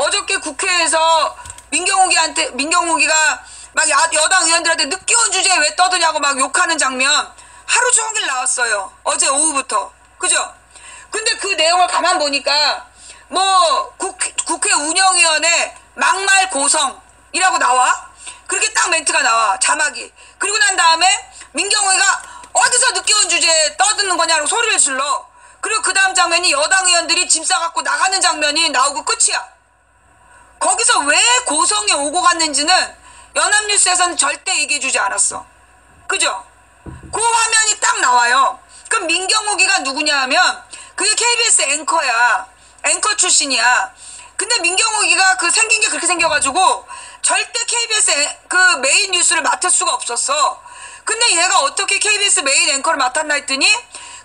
어저께 국회에서 민경욱이가 막 여당 의원들한테 늦게 온 주제에 왜 떠드냐고 막 욕하는 장면 하루 종일 나왔어요. 어제 오후부터. 그죠? 근데 그 내용을 가만 보니까 뭐 국회 운영위원회 막말 고성이라고 나와. 그렇게 딱 멘트가 나와. 자막이. 그리고 난 다음에 민경욱이가 어디서 늦게 온 주제에 떠드는 거냐고 소리를 질러. 그리고 그 다음 장면이 여당 의원들이 짐 싸갖고 나가는 장면이 나오고 끝이야. 거기서 왜 고성에 오고 갔는지는 연합뉴스에서는 절대 얘기해주지 않았어. 그죠? 그 화면이 딱 나와요. 그럼 민경욱이가 누구냐 하면 그게 KBS 앵커야. 앵커 출신이야. 근데 민경욱이가 그 생긴 게 그렇게 생겨가지고 절대 KBS 그 메인 뉴스를 맡을 수가 없었어. 근데 얘가 어떻게 KBS 메인 앵커를 맡았나 했더니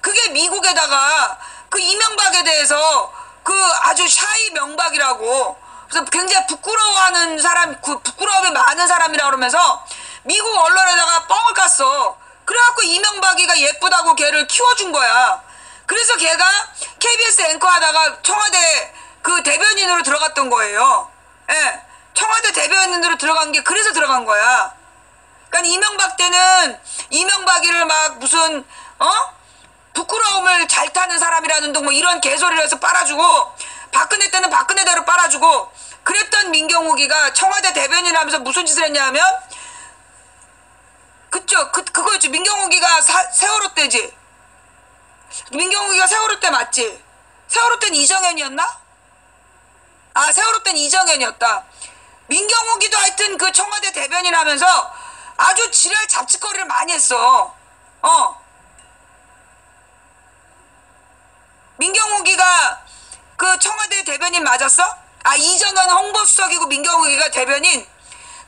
그게 미국에다가 그 이명박에 대해서 그 아주 샤이 명박이라고 그래서 굉장히 부끄러워하는 사람, 부끄러움이 많은 사람이라 그러면서 미국 언론에다가 뻥을 깠어. 그래갖고 이명박이가 예쁘다고 걔를 키워준 거야. 그래서 걔가 KBS 앵커 하다가 청와대 그 대변인으로 들어갔던 거예요. 예. 청와대 대변인으로 들어간 게 그래서 들어간 거야. 그러니까 이명박 때는 이명박이를 막 무슨 부끄러움을 잘 타는 사람이라는 둥 뭐 이런 개소리를 해서 빨아주고 박근혜 때는 박근혜대로 빨아주고 그랬던 민경욱이가 청와대 대변인 하면서 무슨 짓을 했냐면 그쵸 그거였지. 민경욱이가 세월호 때지. 민경욱이가 세월호 때 맞지. 세월호 때는 이정현이었나? 아 세월호 때는 이정현이었다. 민경욱이도 하여튼 그 청와대 대변인 하면서 아주 지랄 잡짓거리를 많이 했어. 민경욱이가 그 청와대 대변인 맞았어? 아 이정현 홍보수석이고 민경욱이가 대변인.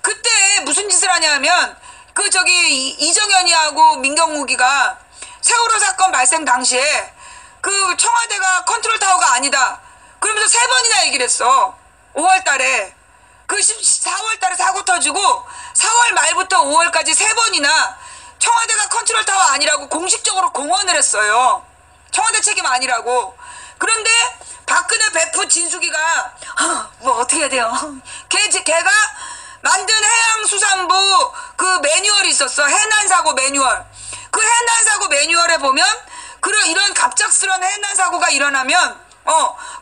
그때 무슨 짓을 하냐면 그 저기 이정현이하고 민경욱이가 세월호 사건 발생 당시에 그 청와대가 컨트롤타워가 아니다 그러면서 3번이나 얘기를 했어. 5월달에 그 4월달에 사고 터지고 4월 말부터 5월까지 3번이나 청와대가 컨트롤타워 아니라고 공식적으로 공언을 했어요. 청와대 책임 아니라고. 그런데 박근혜 베프 진숙이가 뭐 어떻게 해야 돼요? 걔가 만든 해양수산부 그 매뉴얼이 있었어. 해난사고 매뉴얼. 그 해난사고 매뉴얼에 보면 이런 갑작스러운 해난사고가 일어나면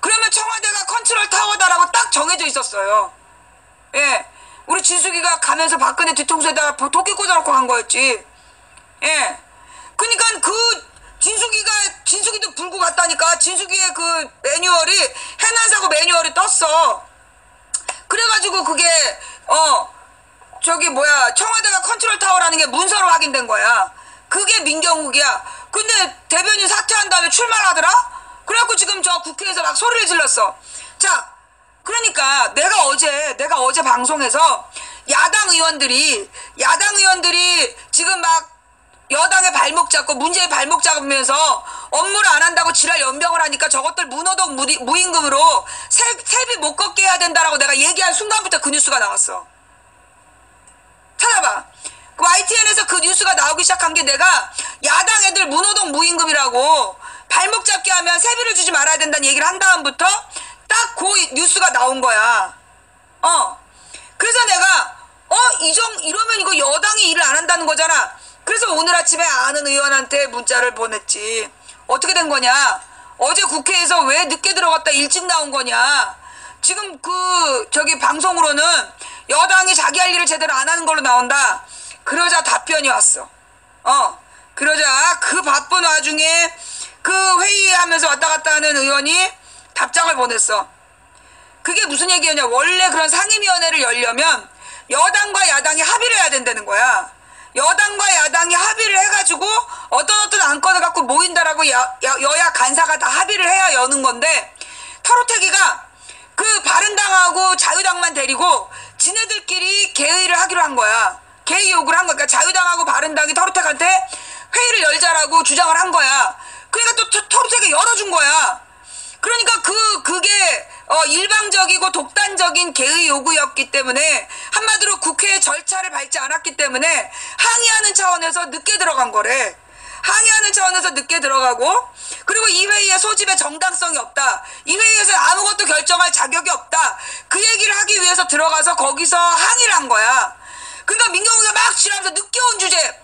그러면 청와대가 컨트롤타워다라고 딱 정해져 있었어요. 예. 우리 진숙이가 가면서 박근혜 뒤통수에다가 도끼 꽂아놓고 간 거였지. 예. 그러니까 그 진숙이도 불고 갔다니까. 진숙이의 그 매뉴얼이 해난사고 매뉴얼이 떴어. 그래가지고 그게 청와대가 컨트롤타워라는 게 문서로 확인된 거야. 그게 민경욱이야. 근데 대변인 사퇴한 다음에 출마를 하더라? 그래갖고 지금 저 국회에서 막 소리를 질렀어. 자, 그러니까 내가 어제 방송에서 야당 의원들이 지금 막 여당의 발목 잡고 문재인 발목 잡으면서 업무를 안 한다고 지랄 연병을 하니까 저것들 문호동 무임금으로 세비 못 걷게 해야 된다라고 내가 얘기한 순간부터 그 뉴스가 나왔어. 찾아봐. 그 YTN에서 그 뉴스가 나오기 시작한 게 내가 야당 애들 문호동 무임금이라고 발목 잡게 하면 세비를 주지 말아야 된다는 얘기를 한 다음부터 딱 그 뉴스가 나온 거야. 그래서 내가 이러면 이거 여당이 일을 안 한다는 거잖아. 그래서 오늘 아침에 아는 의원한테 문자를 보냈지. 어떻게 된 거냐? 어제 국회에서 왜 늦게 들어갔다 일찍 나온 거냐? 지금 방송으로는 여당이 자기 할 일을 제대로 안 하는 걸로 나온다. 그러자 답변이 왔어. 그러자 그 바쁜 와중에 그 회의하면서 왔다 갔다 하는 의원이 답장을 보냈어. 그게 무슨 얘기였냐? 원래 그런 상임위원회를 열려면 여당과 야당이 합의를 해야 된다는 거야. 여당과 야당이 합의를 해가지고 어떤 안건을 갖고 모인다라고 여야 간사가 다 합의를 해야 여는 건데 터로태기가 그 바른당하고 자유당만 데리고 지네들끼리 개의를 하기로 한 거야. 개의 요구를 한 거야. 그러니까 자유당하고 바른당이 터로택한테 회의를 열자라고 주장을 한 거야. 그러니까 또 터로택이 열어준 거야. 그러니까 그게 일방적이고 독단적인 개의 요구였기 때문에 한마디로 국회의 절차를 밟지 않았기 때문에 항의하는 차원에서 늦게 들어간 거래. 항의하는 차원에서 늦게 들어가고 그리고 이 회의의 소집에 정당성이 없다. 이 회의에서 아무것도 결정할 자격이 없다. 그에 지나서 들어가서 거기서 항의를 한 거야. 그러니까 민경욱이가 막 지나면서 늦게 온 주제,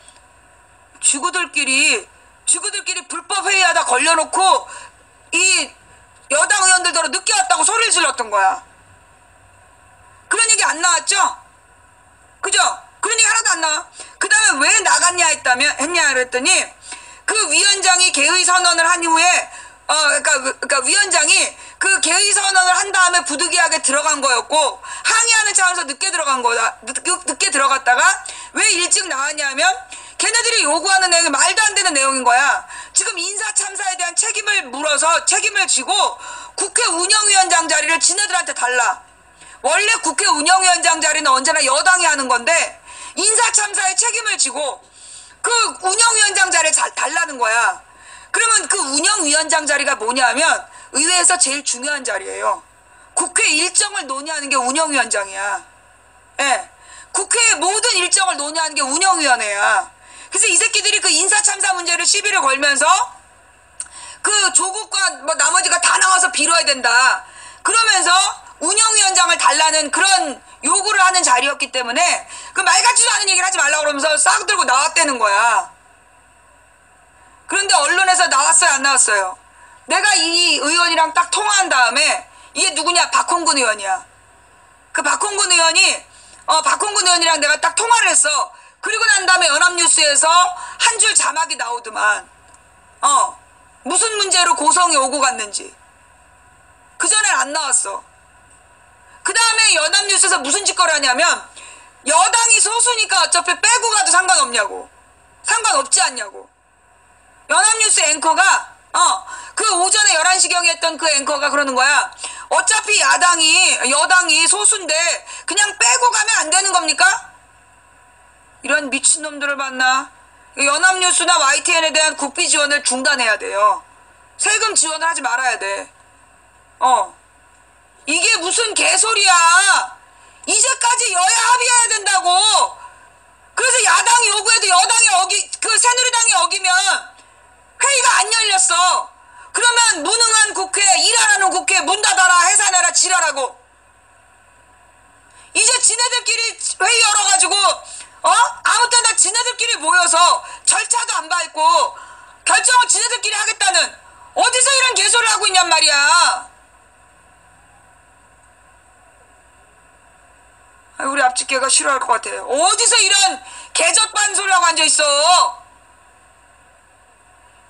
지구들끼리 불법 회의하다 걸려놓고 이 여당 의원들더러 늦게 왔다고 소리를 질렀던 거야. 그런 얘기 안 나왔죠? 그죠? 그런 얘기 하나도 안 나와. 그 다음에 왜 나갔냐 했냐 그랬더니 그 위원장이 개의 선언을 한 후에 그러니까 위원장이 그 개의 선언을 한 다음에 부득이하게 들어간 거였고 항의하는 차원에서 늦게 들어간 거다. 늦게 들어갔다가 왜 일찍 나왔냐면 걔네들이 요구하는 내용이 말도 안 되는 내용인 거야. 지금 인사 참사에 대한 책임을 물어서 책임을 지고 국회 운영위원장 자리를 지네들한테 달라. 원래 국회 운영위원장 자리는 언제나 여당이 하는 건데 인사 참사에 책임을 지고 그 운영위원장 자리를 달라는 거야. 그러면 그 운영위원장 자리가 뭐냐면 의회에서 제일 중요한 자리예요. 국회 일정을 논의하는 게 운영위원장이야. 예. 국회의 모든 일정을 논의하는 게 운영위원회야. 그래서 이 새끼들이 그 인사참사 문제를 시비를 걸면서 그 조국과 뭐 나머지가 다 나와서 빌어야 된다. 그러면서 운영위원장을 달라는 그런 요구를 하는 자리였기 때문에 그 말 같지도 않은 얘기를 하지 말라고 그러면서 싹 들고 나왔다는 거야. 그런데 언론에서 나왔어요, 안 나왔어요? 내가 이 의원이랑 딱 통화한 다음에 이게 누구냐? 박홍근 의원이야. 그 박홍근 의원이랑 내가 딱 통화를 했어. 그리고 난 다음에 연합뉴스에서 한 줄 자막이 나오더만. 무슨 문제로 고성이 오고 갔는지. 그전엔 안 나왔어. 그 다음에 연합뉴스에서 무슨 짓거리 하냐면 여당이 소수니까 어차피 빼고 가도 상관없냐고. 상관없지 않냐고. 연합뉴스 앵커가 그 오전에 11시경에 했던 그 앵커가 그러는 거야. 어차피 여당이 소수인데 그냥 빼고 가면 안 되는 겁니까? 이런 미친놈들을 만나. 연합뉴스나 YTN에 대한 국비 지원을 중단해야 돼요. 세금 지원을 하지 말아야 돼. 이게 무슨 개소리야. 이제까지 여야 합의해야 된다고. 그래서 야당이 요구해도 여당이 새누리당이 어기면 회의가 안 열렸어. 그러면 무능한 국회, 일 안 하는 국회 문 닫아라, 해산해라, 지랄하고. 이제 지네들끼리 회의 열어가지고 아무 때나 지네들끼리 모여서 절차도 안 밟고 결정을 지네들끼리 하겠다는, 어디서 이런 개소리를 하고 있냔 말이야. 우리 앞집개가 싫어할 것 같아. 어디서 이런 개젖반 소리하고 앉아있어.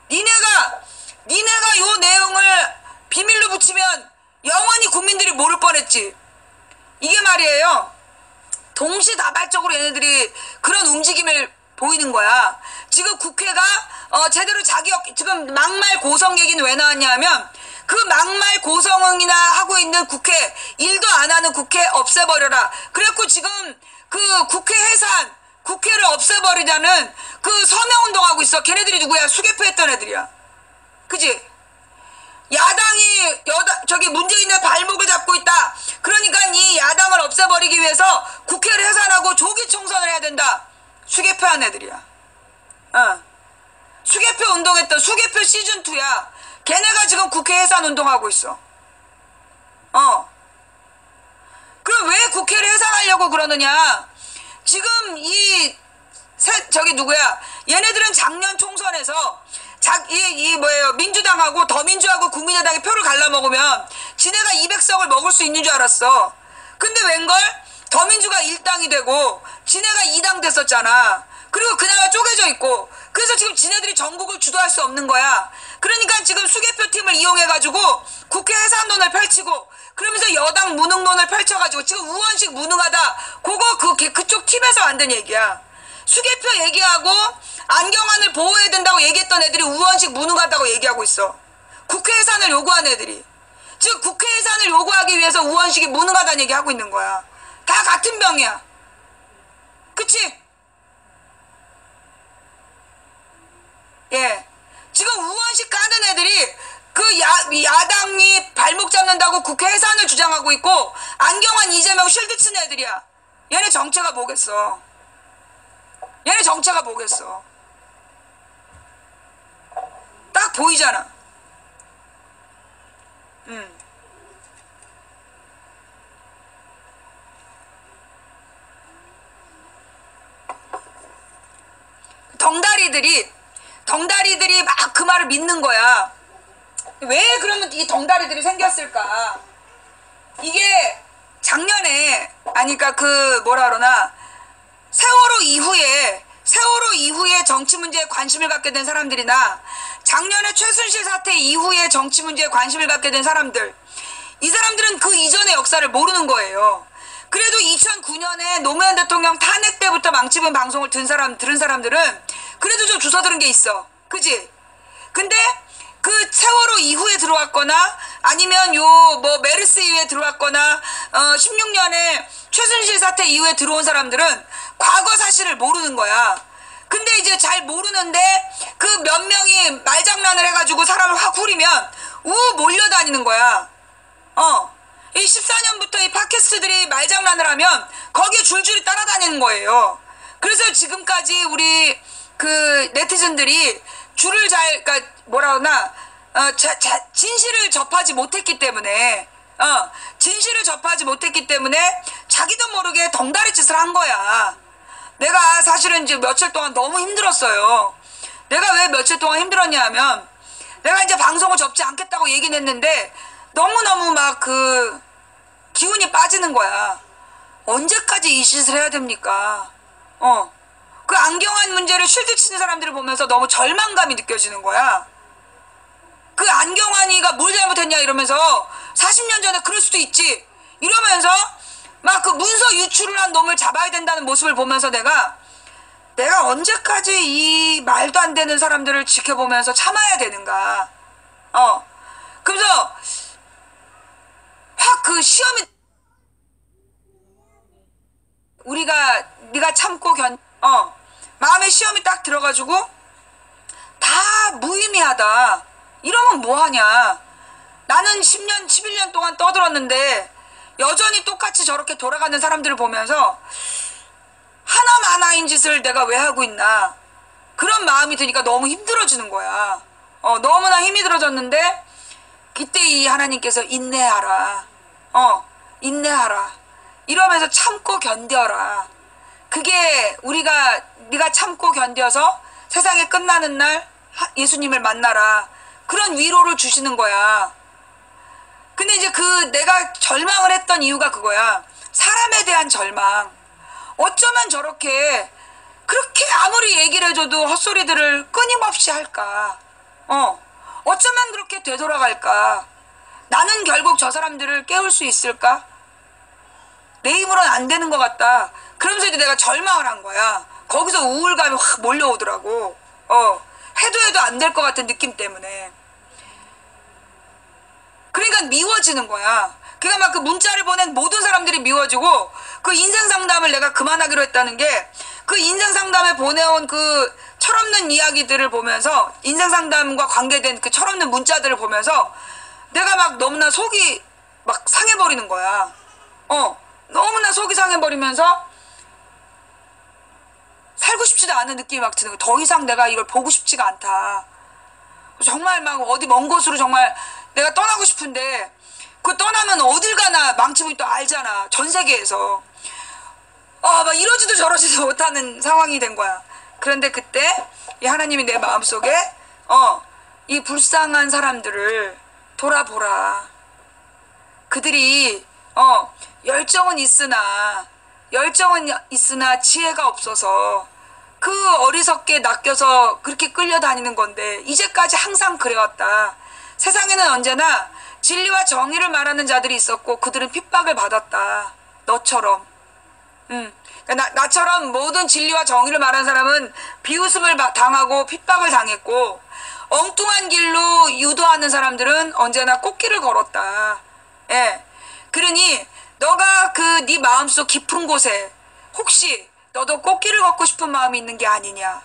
니네가 요 내용을 비밀로 붙이면 영원히 국민들이 모를 뻔했지. 이게 말이에요. 동시다발적으로 얘네들이 그런 움직임을 보이는 거야. 지금 국회가 제대로 지금 막말 고성 얘기는 왜 나왔냐면 그 막말 고성이나 하고 있는 국회, 일도 안 하는 국회 없애버려라. 그래갖고 지금 그 국회 해산, 국회를 없애버리자는 그 서명운동하고 있어. 걔네들이 누구야? 수개표 했던 애들이야. 그지? 야당이 문재인의 발목을 잡고 있다. 그러니까 이 야당을 없애버리기 위해서 국회를 해산하고 조기 총선을 해야 된다. 수개표 한 애들이야. 수개표 운동했던 수개표 시즌2야. 걔네가 지금 국회 해산 운동하고 있어. 그럼 왜 국회를 해산하려고 그러느냐? 지금 얘네들은 작년 총선에서 민주당하고 더민주하고 국민의당이 표를 갈라먹으면 지네가 200석을 먹을 수 있는 줄 알았어. 근데 웬걸? 더민주가 1당이 되고 지네가 2당 됐었잖아. 그리고 그나마 쪼개져 있고. 그래서 지금 지네들이 전국을 주도할 수 없는 거야. 그러니까 지금 수개표팀을 이용해가지고 국회 해산론을 펼치고, 그러면서 여당 무능론을 펼쳐가지고 지금 우원식 무능하다. 그쪽 팀에서 만든 얘기야. 수개표 얘기하고 안경환을 보호해야 된다고 얘기했던 애들이 우원식 무능하다고 얘기하고 있어. 국회 해산을 요구한 애들이. 즉 국회 해산을 요구하기 위해서 우원식이 무능하다는 얘기하고 있는 거야. 다 같은 병이야. 그치? 예. 지금 우원식 까는 애들이 그 야당이 발목 잡는다고 국회 해산을 주장하고 있고, 안경환, 이재명 쉴드 치는 애들이야. 얘네 정체가 뭐겠어. 딱 보이잖아. 덩다리들이 막 그 말을 믿는 거야. 왜 그러면 이 덩다리들이 생겼을까? 이게 작년에, 아니, 그러니까 그 뭐라 그러나, 세월호 이후에 정치 문제에 관심을 갖게 된 사람들이나, 작년에 최순실 사태 이후에 정치 문제에 관심을 갖게 된 사람들, 이 사람들은 그 이전의 역사를 모르는 거예요. 그래도 2009년에 노무현 대통령 탄핵 때부터 망치분 방송을 들은 사람들은 그래도 좀 주워 들은 게 있어. 그지? 근데 그 세월호 이후에 들어왔거나 아니면 메르스 이후에 들어왔거나 16년에 최순실 사태 이후에 들어온 사람들은 과거 사실을 모르는 거야. 근데 이제 잘 모르는데 그 몇 명이 말장난을 해가지고 사람을 확 후리면 몰려다니는 거야. 이 14년부터 이 팟캐스트들이 말장난을 하면 거기에 줄줄이 따라다니는 거예요. 그래서 지금까지 우리 그 네티즌들이 그러니까 뭐라 하나, 진실을 접하지 못했기 때문에, 자기도 모르게 덩다리 짓을 한 거야. 내가 사실은 이제 며칠 동안 너무 힘들었어요. 내가 왜 며칠 동안 힘들었냐 하면, 내가 이제 방송을 접지 않겠다고 얘기는 했는데, 너무너무 막 기운이 빠지는 거야. 언제까지 이 짓을 해야 됩니까? 그 안경환 문제를 쉴드 치는 사람들을 보면서 너무 절망감이 느껴지는 거야. 그 안경환이가 뭘 잘못했냐 이러면서 40년 전에 그럴 수도 있지 이러면서 막 그 문서 유출을 한 놈을 잡아야 된다는 모습을 보면서 내가 언제까지 이 말도 안 되는 사람들을 지켜보면서 참아야 되는가. 그래서 확 그 시험이 네가 참고 마음의 시험이 딱 들어가지고 다 무의미하다. 이러면 뭐하냐. 나는 10년, 11년 동안 떠들었는데 여전히 똑같이 저렇게 돌아가는 사람들을 보면서 하나마나인 짓을 내가 왜 하고 있나. 그런 마음이 드니까 너무 힘들어지는 거야. 너무나 힘이 들어졌는데 그때 이 하나님께서 인내하라. 인내하라. 이러면서 참고 견뎌라. 그게 네가 참고 견뎌서 세상이 끝나는 날 예수님을 만나라. 그런 위로를 주시는 거야. 근데 이제 내가 절망을 했던 이유가 그거야. 사람에 대한 절망. 어쩌면 그렇게 아무리 얘기를 해줘도 헛소리들을 끊임없이 할까. 어쩌면 그렇게 되돌아갈까. 나는 결국 저 사람들을 깨울 수 있을까? 내 힘으로는 안 되는 것 같다. 그러면서 이제 내가 절망을 한 거야. 거기서 우울감이 확 몰려오더라고. 해도 안 될 것 같은 느낌 때문에. 그러니까 미워지는 거야. 그러니까 막 그 문자를 보낸 모든 사람들이 미워지고 그 인생 상담을 내가 그만하기로 했다는 게 그 인생 상담에 보내온 그 철없는 이야기들을 보면서 인생 상담과 관계된 그 철없는 문자들을 보면서 내가 막 너무나 속이 막 상해버리는 거야. 너무나 속이 상해버리면서 살고 싶지도 않은 느낌이 막 드는 거야. 더 이상 내가 이걸 보고 싶지가 않다. 정말 막 어디 먼 곳으로 정말 내가 떠나고 싶은데 그 떠나면 어딜 가나 망치고 또 알잖아. 전 세계에서. 막 이러지도 저러지도 못하는 상황이 된 거야. 그런데 그때 이 하나님이 내 마음속에 이 불쌍한 사람들을 돌아보라. 그들이 열정은 있으나 지혜가 없어서 그 어리석게 낚여서 그렇게 끌려다니는 건데 이제까지 항상 그래왔다. 세상에는 언제나 진리와 정의를 말하는 자들이 있었고 그들은 핍박을 받았다. 너처럼. 나처럼 모든 진리와 정의를 말하는 사람은 비웃음을 당하고 핍박을 당했고 엉뚱한 길로 유도하는 사람들은 언제나 꽃길을 걸었다. 예. 그러니 너가 네 마음속 깊은 곳에 혹시 너도 꽃길을 걷고 싶은 마음이 있는 게 아니냐.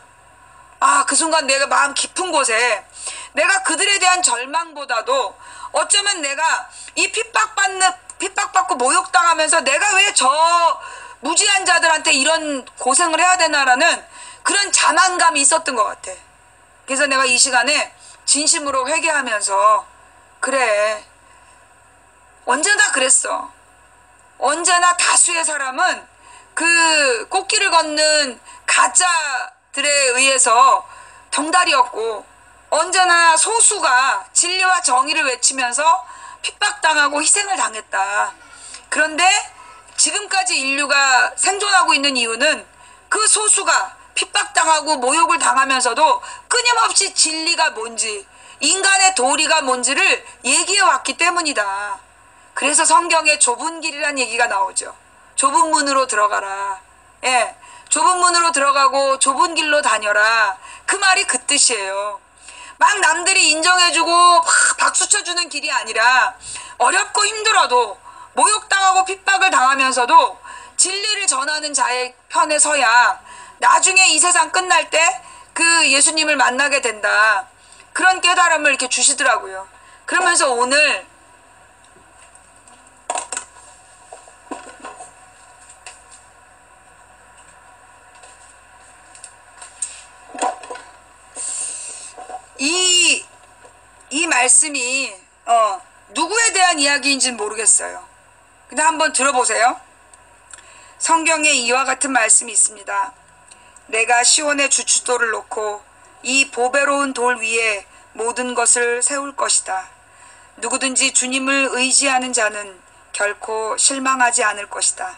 그 순간 내가 마음 깊은 곳에 내가 그들에 대한 절망보다도 어쩌면 내가 이 핍박받고 모욕당하면서 내가 왜 저 무지한 자들한테 이런 고생을 해야 되나라는 그런 자만감이 있었던 것 같아. 그래서 내가 이 시간에 진심으로 회개하면서 그래. 언제나 그랬어. 언제나 다수의 사람은 그 꽃길을 걷는 가짜 의해서 덩달이었고 언제나 소수가 진리와 정의를 외치면서 핍박당하고 희생을 당했다. 그런데 지금까지 인류가 생존하고 있는 이유는 그 소수가 핍박당하고 모욕을 당하면서도 끊임없이 진리가 뭔지, 인간의 도리가 뭔지를 얘기해 왔기 때문이다. 그래서 성경에 좁은 길이란 얘기가 나오죠. 좁은 문으로 들어가라. 예, 좁은 문으로 들어가고 좁은 길로 다녀라. 그 말이 그 뜻이에요. 막 남들이 인정해주고 막 박수 쳐주는 길이 아니라 어렵고 힘들어도 모욕당하고 핍박을 당하면서도 진리를 전하는 자의 편에 서야 나중에 이 세상 끝날 때 그 예수님을 만나게 된다. 그런 깨달음을 이렇게 주시더라고요. 그러면서 오늘 이 말씀이 누구에 대한 이야기인지는 모르겠어요. 근데 한번 들어보세요. 성경에 이와 같은 말씀이 있습니다. 내가 시온의 주춧돌을 놓고 이 보배로운 돌 위에 모든 것을 세울 것이다. 누구든지 주님을 의지하는 자는 결코 실망하지 않을 것이다.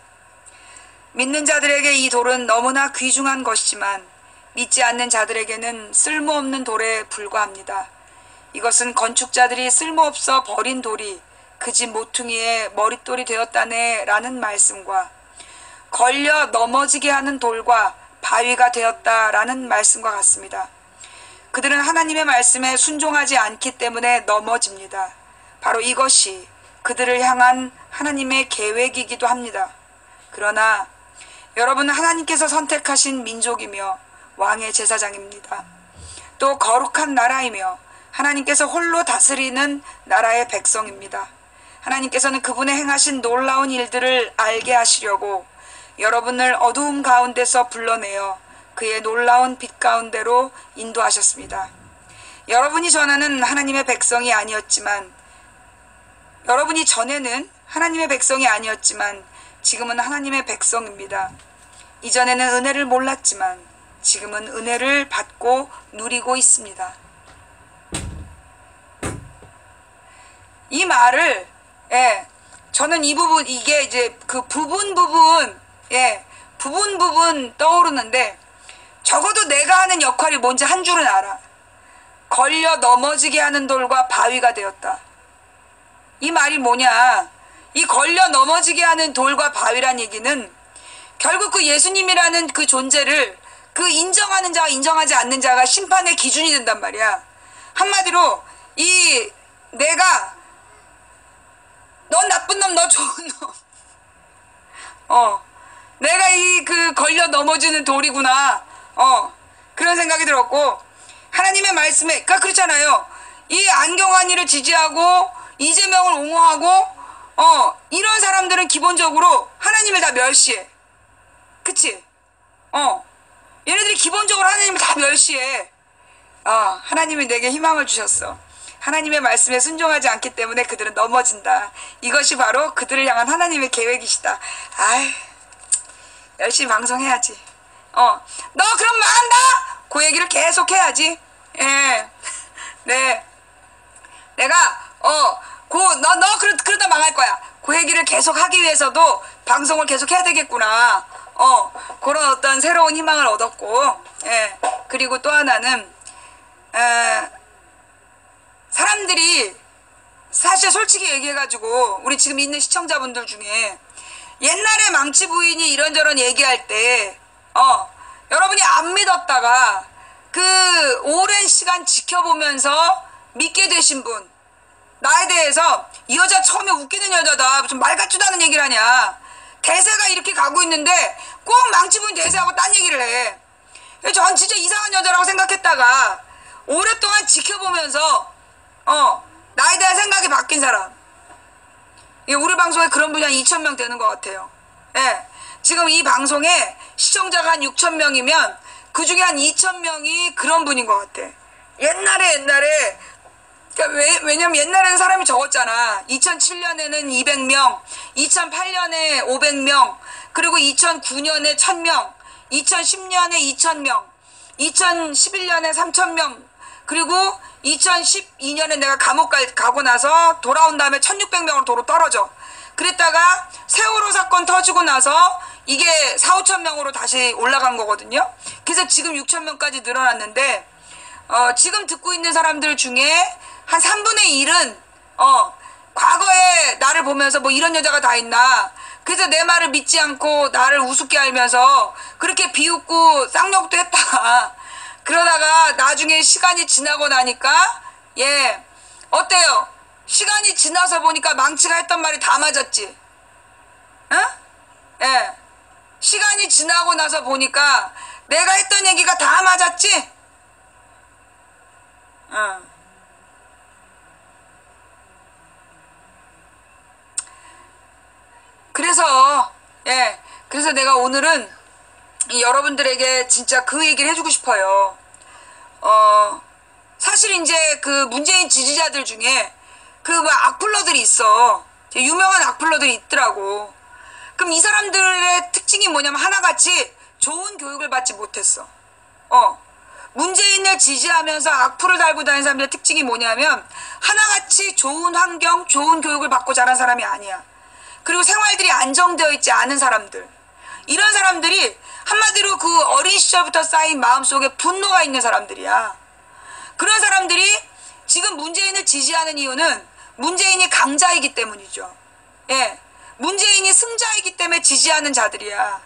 믿는 자들에게 이 돌은 너무나 귀중한 것이지만 믿지 않는 자들에게는 쓸모없는 돌에 불과합니다. 이것은 건축자들이 쓸모없어 버린 돌이 그 집 모퉁이의 머릿돌이 되었다네 라는 말씀과 걸려 넘어지게 하는 돌과 바위가 되었다라는 말씀과 같습니다. 그들은 하나님의 말씀에 순종하지 않기 때문에 넘어집니다. 바로 이것이 그들을 향한 하나님의 계획이기도 합니다. 그러나 여러분은 하나님께서 선택하신 민족이며 왕의 제사장입니다. 또 거룩한 나라이며 하나님께서 홀로 다스리는 나라의 백성입니다. 하나님께서는 그분의 행하신 놀라운 일들을 알게 하시려고 여러분을 어두움 가운데서 불러내어 그의 놀라운 빛 가운데로 인도하셨습니다. 여러분이 전에는 하나님의 백성이 아니었지만 지금은 하나님의 백성입니다. 이전에는 은혜를 몰랐지만 지금은 은혜를 받고 누리고 있습니다. 이 말을 저는 이 부분 이게 이제 그 부분 떠오르는데 적어도 내가 하는 역할이 뭔지 한 줄은 알아. 걸려 넘어지게 하는 돌과 바위가 되었다. 이 말이 뭐냐? 이 걸려 넘어지게 하는 돌과 바위란 얘기는 결국 그 예수님이라는 그 존재를 그 인정하는 자와 인정하지 않는 자가 심판의 기준이 된단 말이야. 한마디로 내가 넌 나쁜 놈, 너 좋은 놈. 내가 그 걸려 넘어지는 돌이구나. 그런 생각이 들었고, 하나님의 말씀에, 그러니까 그렇잖아요. 이 안경환이를 지지하고, 이재명을 옹호하고, 이런 사람들은 기본적으로 하나님을 다 멸시해. 그치? 얘네들이 기본적으로 하나님을 다 멸시해. 하나님이 내게 희망을 주셨어. 하나님의 말씀에 순종하지 않기 때문에 그들은 넘어진다. 이것이 바로 그들을 향한 하나님의 계획이시다. 열심히 방송해야지. 너 그럼 망한다! 그 얘기를 계속 해야지. 예. 네. 내가, 그러다 망할 거야. 그 얘기를 계속 하기 위해서도 방송을 계속 해야 되겠구나. 그런 어떤 새로운 희망을 얻었고, 예. 그리고 또 하나는, 사람들이 사실 솔직히 얘기해가지고 우리 지금 있는 시청자분들 중에 옛날에 망치 부인이 이런저런 얘기할 때 여러분이 안 믿었다가 그 오랜 시간 지켜보면서 믿게 되신 분, 나에 대해서 이 여자 처음에 웃기는 여자다, 무슨 말 같지도 않은 얘기를 하냐, 대세가 이렇게 가고 있는데 꼭 망치 부인 대세하고 딴 얘기를 해. 전 진짜 이상한 여자라고 생각했다가 오랫동안 지켜보면서 나에 대한 생각이 바뀐 사람. 우리 방송에 그런 분이 한 2,000명 되는 것 같아요. 예. 지금 이 방송에 시청자가 한 6,000명이면 그 중에 한 2,000명이 그런 분인 것 같아. 옛날에 그러니까 왜냐면 옛날에는 사람이 적었잖아. 2007년에는 200명, 2008년에 500명, 그리고 2009년에 1000명, 2010년에 2000명. 2011년에 3,000명, 그리고 2012년에 내가 감옥 가고 나서 돌아온 다음에 1,600명으로 도로 떨어져. 그랬다가 세월호 사건 터지고 나서 이게 4, 5천 명으로 다시 올라간 거거든요. 그래서 지금 6천 명까지 늘어났는데, 지금 듣고 있는 사람들 중에 한 3분의 1은 과거에 나를 보면서 뭐 이런 여자가 다 있나, 그래서 내 말을 믿지 않고 나를 우습게 알면서 그렇게 비웃고 쌍욕도 했다가 그러다가 나중에 시간이 지나고 나니까 어때요? 시간이 지나서 보니까 망치가 했던 말이 다 맞았지. 응? 예. 시간이 지나고 나서 보니까 내가 했던 얘기가 다 맞았지? 응. 그래서 내가 오늘은 여러분들에게 진짜 그 얘기를 해주고 싶어요. 사실 이제 그 문재인 지지자들 중에 그 뭐 악플러들이 있어. 유명한 악플러들이 있더라고. 그럼 이 사람들의 특징이 뭐냐면 하나같이 좋은 교육을 받지 못했어. 문재인을 지지하면서 악플을 달고 다니는 사람들의 특징이 뭐냐면 하나같이 좋은 환경, 좋은 교육을 받고 자란 사람이 아니야. 그리고 생활들이 안정되어 있지 않은 사람들. 이런 사람들이 한마디로 그 어린 시절부터 쌓인 마음속에 분노가 있는 사람들이야. 그런 사람들이 지금 문재인을 지지하는 이유는 문재인이 강자이기 때문이죠. 문재인이 승자이기 때문에 지지하는 자들이야.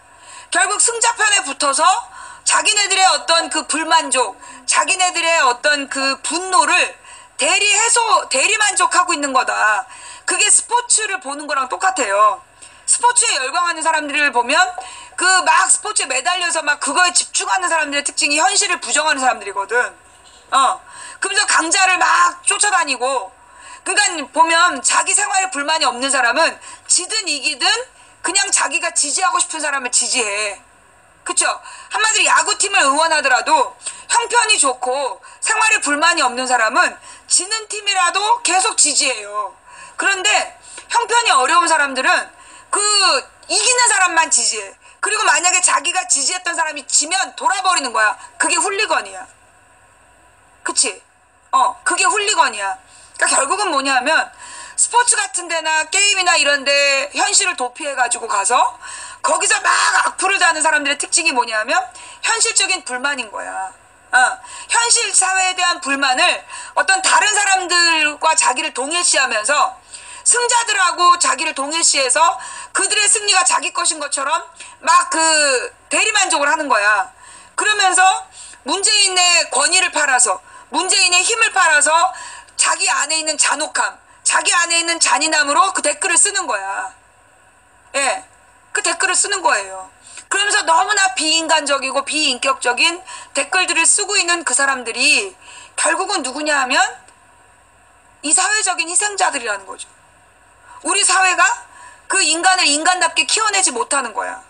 결국 승자편에 붙어서 자기네들의 어떤 그 불만족, 자기네들의 어떤 그 분노를 대리 만족하고 있는 거다. 그게 스포츠를 보는 거랑 똑같아요. 스포츠에 열광하는 사람들을 보면 그 막 스포츠에 매달려서 막 그거에 집중하는 사람들의 특징이 현실을 부정하는 사람들이거든. 그러면서 강자를 막 쫓아다니고, 그러니까 보면 자기 생활에 불만이 없는 사람은 지든 이기든 그냥 자기가 지지하고 싶은 사람을 지지해. 그쵸? 한마디로 야구팀을 응원하더라도 형편이 좋고 생활에 불만이 없는 사람은 지는 팀이라도 계속 지지해요. 그런데 형편이 어려운 사람들은 그 이기는 사람만 지지해. 그리고 만약에 자기가 지지했던 사람이 지면 돌아버리는 거야. 그게 훌리건이야. 그치? 그게 훌리건이야. 그러니까 결국은 뭐냐면 스포츠 같은 데나 게임이나 이런 데 현실을 도피해가지고 가서 거기서 막 악플을 다는 사람들의 특징이 뭐냐면 현실적인 불만인 거야. 현실 사회에 대한 불만을 어떤 다른 사람들과 자기를 동일시하면서 승자들하고 자기를 동일시해서 그들의 승리가 자기 것인 것처럼 막 그 대리만족을 하는 거야. 그러면서 문재인의 권위를 팔아서, 문재인의 힘을 팔아서 자기 안에 있는 잔혹함, 자기 안에 있는 잔인함으로 그 댓글을 쓰는 거야. 그 댓글을 쓰는 거예요. 그러면서 너무나 비인간적이고 비인격적인 댓글들을 쓰고 있는 그 사람들이 결국은 누구냐 하면 이 사회적인 희생자들이라는 거죠. 우리 사회가 그 인간을 인간답게 키워내지 못하는 거야.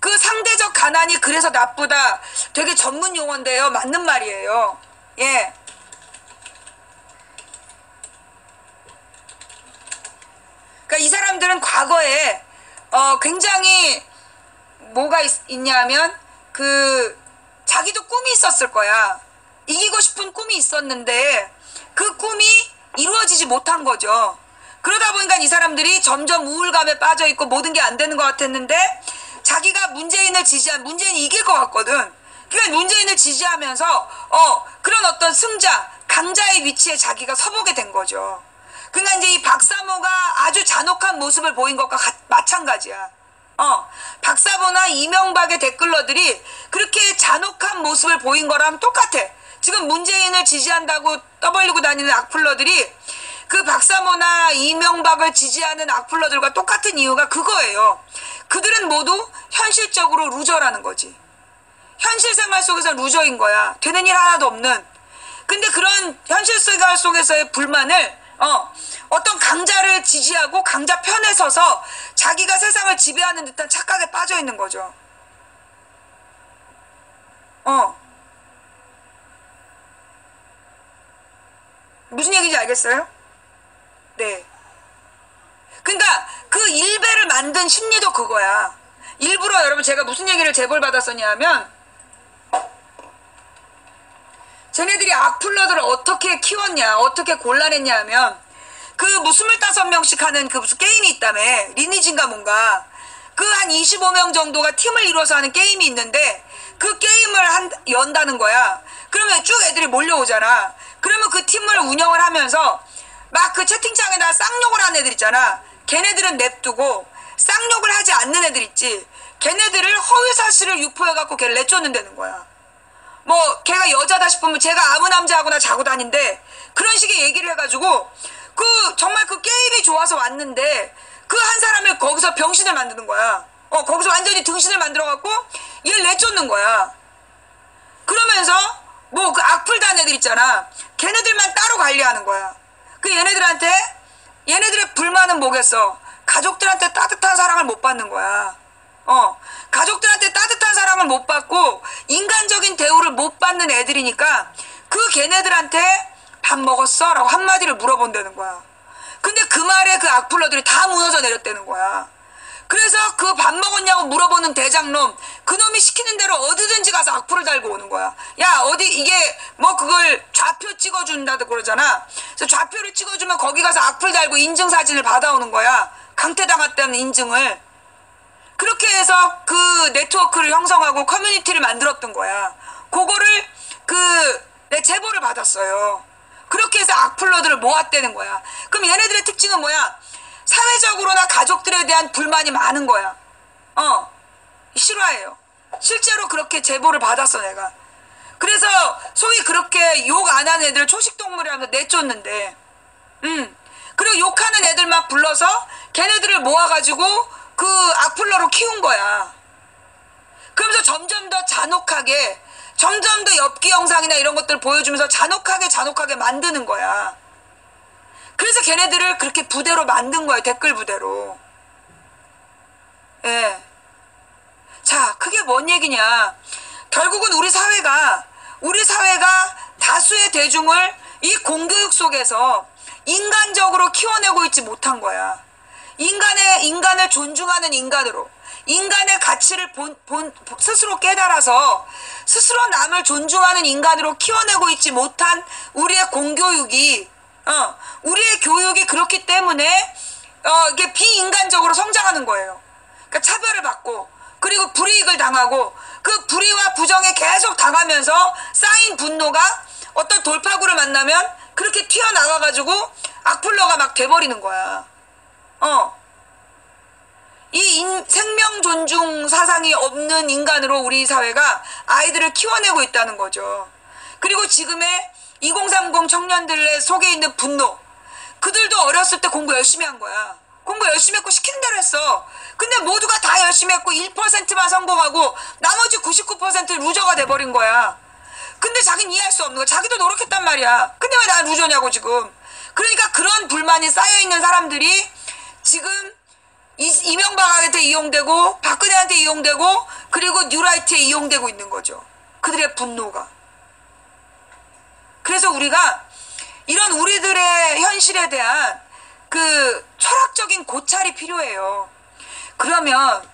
그 상대적 가난이 그래서 나쁘다. 되게 전문 용어인데요. 맞는 말이에요. 그러니까 이 사람들은 과거에 굉장히 뭐가 있냐면 그 자기도 꿈이 있었을 거야. 이기고 싶은 꿈이 있었는데 그 꿈이 이루어지지 못한 거죠. 그러다 보니까 이 사람들이 점점 우울감에 빠져 있고 모든 게 안 되는 것 같았는데 자기가 문재인을 지지한, 문재인이 이길 것 같거든. 그러니까 문재인을 지지하면서 그런 어떤 승자, 강자의 위치에 자기가 서보게 된 거죠. 그러니까 이제 이 박사모가 아주 잔혹한 모습을 보인 것과 마찬가지야. 박사모나 이명박의 댓글러들이 그렇게 잔혹한 모습을 보인 거랑 똑같아. 지금 문재인을 지지한다고 떠벌리고 다니는 악플러들이 그 박사모나 이명박을 지지하는 악플러들과 똑같은 이유가 그거예요. 그들은 모두 현실적으로 루저라는 거지. 현실 생활 속에서 루저인 거야. 되는 일 하나도 없는. 근데 그런 현실 생활 속에서의 불만을 어떤 강자를 지지하고 강자 편에 서서 자기가 세상을 지배하는 듯한 착각에 빠져 있는 거죠. 무슨 얘기인지 알겠어요? 네. 그러니까 그 일배를 만든 심리도 그거야. 일부러 여러분 제가 무슨 얘기를 제보를 받았었냐 하면 쟤네들이 악플러들을 어떻게 키웠냐 어떻게 골라냈냐 하면 그 뭐 25명씩 하는 그 무슨 게임이 있다며 리니지인가 뭔가 그 한 25명 정도가 팀을 이루어서 하는 게임이 있는데 그 게임을 연다는 거야. 그러면 쭉 애들이 몰려오잖아. 그러면 그 팀을 운영을 하면서 막 그 채팅창에다 쌍욕을 하는 애들 있잖아. 걔네들은 냅두고 쌍욕을 하지 않는 애들 있지. 걔네들을 허위사실을 유포해갖고 걔를 내쫓는다는 거야. 뭐 걔가 여자다 싶으면 제가 아무 남자하고나 자고 다닌대. 그런 식의 얘기를 해가지고 그 정말 그 게임이 좋아서 왔는데 그 한 사람을 거기서 병신을 만드는 거야. 거기서 완전히 등신을 만들어갖고 얘를 내쫓는 거야. 그러면서 뭐 그 악플단 애들 있잖아. 걔네들만 따로 관리하는 거야. 그 얘네들의 불만은 뭐겠어? 가족들한테 따뜻한 사랑을 못 받는 거야. 가족들한테 따뜻한 사랑을 못 받고 인간적인 대우를 못 받는 애들이니까 그 걔네들한테 밥 먹었어? 라고 한마디를 물어본다는 거야. 근데 그 말에 그 악플러들이 다 무너져 내렸다는 거야. 그래서 그 밥 먹었냐고 물어보는 대장놈, 그놈이 시키는 대로 어디든지 가서 악플을 달고 오는 거야. 야, 어디 이게 뭐 그걸 좌표 찍어준다도 그러잖아. 그래서 좌표를 찍어주면 거기 가서 악플 달고 인증사진을 받아오는 거야. 강퇴당했다는 인증을. 그렇게 해서 그 네트워크를 형성하고 커뮤니티를 만들었던 거야. 그거를 내 제보를 받았어요. 그렇게 해서 악플러들을 모았다는 거야. 그럼 얘네들의 특징은 뭐야? 사회적으로나 가족들에 대한 불만이 많은 거야. 싫어해요. 실제로 그렇게 제보를 받았어 내가. 그래서 소위 그렇게 욕 안 하는 애들 초식동물이라면서 내쫓는데 그리고 욕하는 애들만 불러서 걔네들을 모아가지고 그 악플러로 키운 거야. 그러면서 점점 더 잔혹하게 점점 더 엽기 영상이나 이런 것들을 보여주면서 잔혹하게 만드는 거야. 그래서 걔네들을 그렇게 부대로 만든 거예요. 댓글 부대로. 예. 자, 그게 뭔 얘기냐. 결국은 우리 사회가 다수의 대중을 이 공교육 속에서 인간적으로 키워내고 있지 못한 거야. 인간을 존중하는 인간으로, 인간의 가치를 스스로 깨달아서 스스로 남을 존중하는 인간으로 키워내고 있지 못한 우리의 공교육이, 우리의 교육이 그렇기 때문에, 이게 비인간적으로 성장하는 거예요. 그러니까 차별을 받고, 그리고 불이익을 당하고, 그 불의와 부정에 계속 당하면서 쌓인 분노가 어떤 돌파구를 만나면 그렇게 튀어나가가지고 악플러가 막 돼버리는 거야. 이 생명 존중 사상이 없는 인간으로 우리 사회가 아이들을 키워내고 있다는 거죠. 그리고 지금의 2030 청년들의 속에 있는 분노. 그들도 어렸을 때 공부 열심히 한 거야. 공부 열심히 했고 시키는 대로 했어. 근데 모두가 다 열심히 했고 1%만 성공하고 나머지 99% 루저가 돼버린 거야. 근데 자기는 이해할 수 없는 거야. 자기도 노력했단 말이야. 근데 왜 난 루저냐고 지금. 그러니까 그런 불만이 쌓여있는 사람들이 지금 이명박한테 이용되고 박근혜한테 이용되고 그리고 뉴라이트에 이용되고 있는 거죠. 그들의 분노가. 그래서 우리가 이런 우리들의 현실에 대한 그 철학적인 고찰이 필요해요. 그러면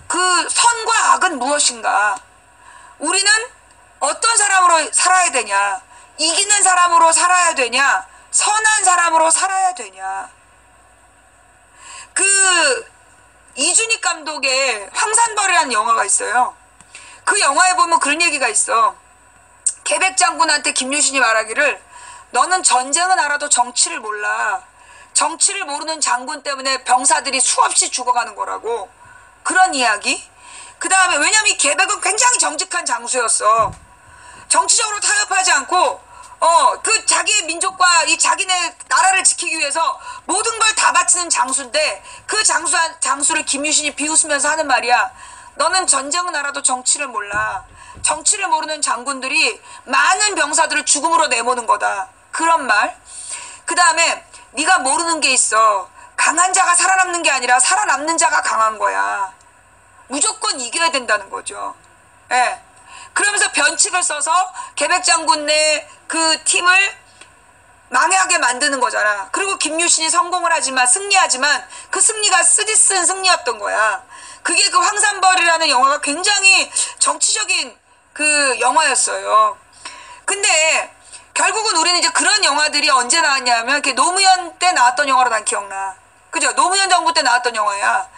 그 선과 악은 무엇인가? 우리는 어떤 사람으로 살아야 되냐? 이기는 사람으로 살아야 되냐? 선한 사람으로 살아야 되냐? 그 이준익 감독의 황산벌이라는 영화가 있어요. 그 영화에 보면 그런 얘기가 있어. 계백 장군한테 김유신이 말하기를 너는 전쟁은 알아도 정치를 몰라. 정치를 모르는 장군 때문에 병사들이 수없이 죽어가는 거라고. 그런 이야기. 그 다음에 왜냐면 이 계백은 굉장히 정직한 장수였어. 정치적으로 타협하지 않고 그 자기의 민족과 이 자기네 나라를 지키기 위해서 모든 걸 다 바치는 장수인데 그 장수를 김유신이 비웃으면서 하는 말이야. 너는 전쟁은 알아도 정치를 몰라. 정치를 모르는 장군들이 많은 병사들을 죽음으로 내모는 거다. 그런 말. 그 다음에 네가 모르는 게 있어. 강한 자가 살아남는 게 아니라 살아남는 자가 강한 거야. 무조건 이겨야 된다는 거죠. 예. 그러면서 변칙을 써서 계백 장군 내 그 팀을 망하게 만드는 거잖아. 그리고 김유신이 성공을 하지만 승리하지만 그 승리가 쓰디쓴 승리였던 거야. 그게 그 황산벌이라는 영화가 굉장히 정치적인 그 영화였어요. 근데 결국은 우리는 이제 그런 영화들이 언제 나왔냐면 이렇게 노무현 때 나왔던 영화로 난 기억나. 그죠? 노무현 정부 때 나왔던 영화야.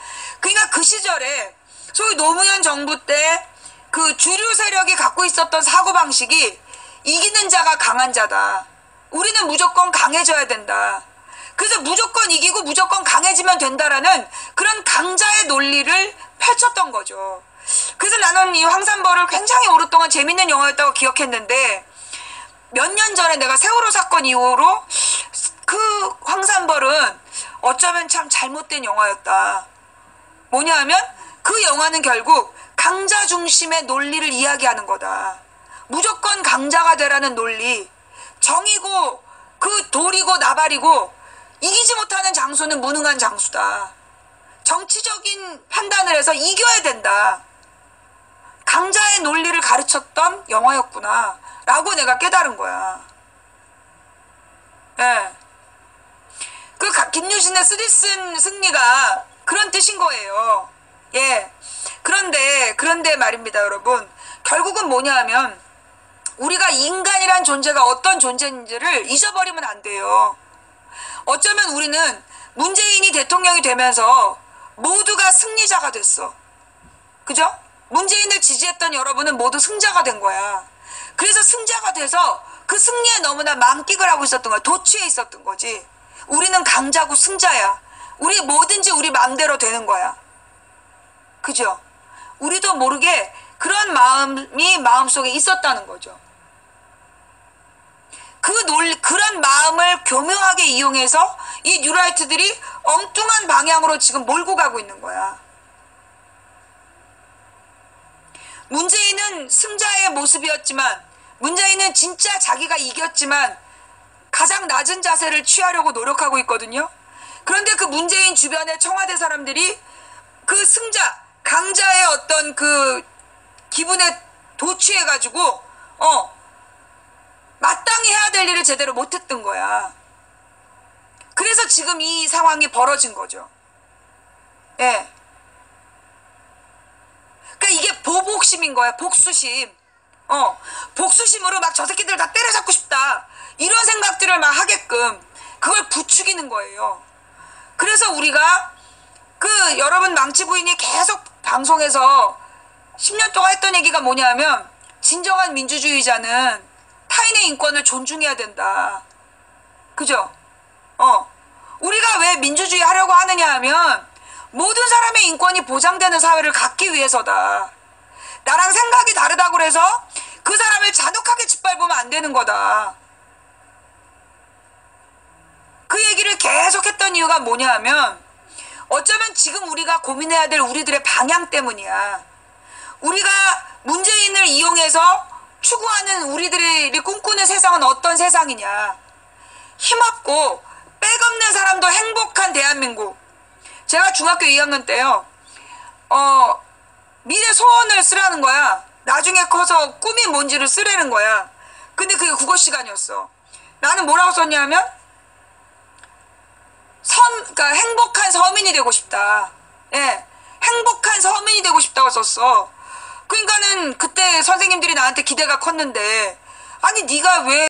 그러니까 그 시절에 소위 노무현 정부 때 그 주류 세력이 갖고 있었던 사고방식이 이기는 자가 강한 자다. 우리는 무조건 강해져야 된다. 그래서 무조건 이기고 무조건 강해지면 된다라는 그런 강자의 논리를 펼쳤던 거죠. 그래서 나는 이 황산벌을 굉장히 오랫동안 재밌는 영화였다고 기억했는데 몇 년 전에 내가 세월호 사건 이후로 그 황산벌은 어쩌면 참 잘못된 영화였다. 뭐냐 하면 그 영화는 결국 강자 중심의 논리를 이야기하는 거다. 무조건 강자가 되라는 논리. 정이고 그 돌이고 나발이고 이기지 못하는 장소는 무능한 장수다. 정치적인 판단을 해서 이겨야 된다. 강자의 논리를 가르쳤던 영화였구나 라고 내가 깨달은 거야. 예. 그 김유신의 쓰디쓴 승리가 그런 뜻인 거예요. 예. 그런데 말입니다, 여러분. 결국은 뭐냐 하면 우리가 인간이란 존재가 어떤 존재인지를 잊어버리면 안 돼요. 어쩌면 우리는 문재인이 대통령이 되면서 모두가 승리자가 됐어. 그죠? 문재인을 지지했던 여러분은 모두 승자가 된 거야. 그래서 승자가 돼서 그 승리에 너무나 만끽을 하고 있었던 거야. 도취해 있었던 거지. 우리는 강자고 승자야. 우리 뭐든지 우리 마음대로 되는 거야. 그죠? 우리도 모르게 그런 마음이 마음속에 있었다는 거죠. 그런 마음을 교묘하게 이용해서 이 뉴라이트들이 엉뚱한 방향으로 지금 몰고 가고 있는 거야. 문재인은 승자의 모습이었지만, 문재인은 진짜 자기가 이겼지만 가장 낮은 자세를 취하려고 노력하고 있거든요. 그런데 그 문재인 주변의 청와대 사람들이 그 승자, 강자의 어떤 그 기분에 도취해가지고 마땅히 해야 될 일을 제대로 못했던 거야. 그래서 지금 이 상황이 벌어진 거죠. 예. 그러니까 이게 보복심인 거야. 복수심. 복수심으로 막 저 새끼들 다 때려잡고 싶다. 이런 생각들을 막 하게끔 그걸 부추기는 거예요. 그래서 우리가 그 여러분 망치 부인이 계속 방송에서 10년 동안 했던 얘기가 뭐냐면 진정한 민주주의자는 타인의 인권을 존중해야 된다. 그죠? 우리가 왜 민주주의 하려고 하느냐 하면 모든 사람의 인권이 보장되는 사회를 갖기 위해서다. 나랑 생각이 다르다고 해서 그 사람을 잔혹하게 짓밟으면 안 되는 거다. 그 얘기를 계속 했던 이유가 뭐냐 하면 어쩌면 지금 우리가 고민해야 될 우리들의 방향 때문이야. 우리가 문재인을 이용해서 추구하는 우리들이 꿈꾸는 세상은 어떤 세상이냐. 힘없고 백없는 사람도 행복한 대한민국. 제가 중학교 2학년 때요. 미래 소원을 쓰라는 거야. 나중에 커서 꿈이 뭔지를 쓰라는 거야. 근데 그게 국어 시간이었어. 나는 뭐라고 썼냐면 그러니까 행복한 서민이 되고 싶다. 예, 행복한 서민이 되고 싶다고 썼어. 그러니까는 그때 선생님들이 나한테 기대가 컸는데 아니 네가 왜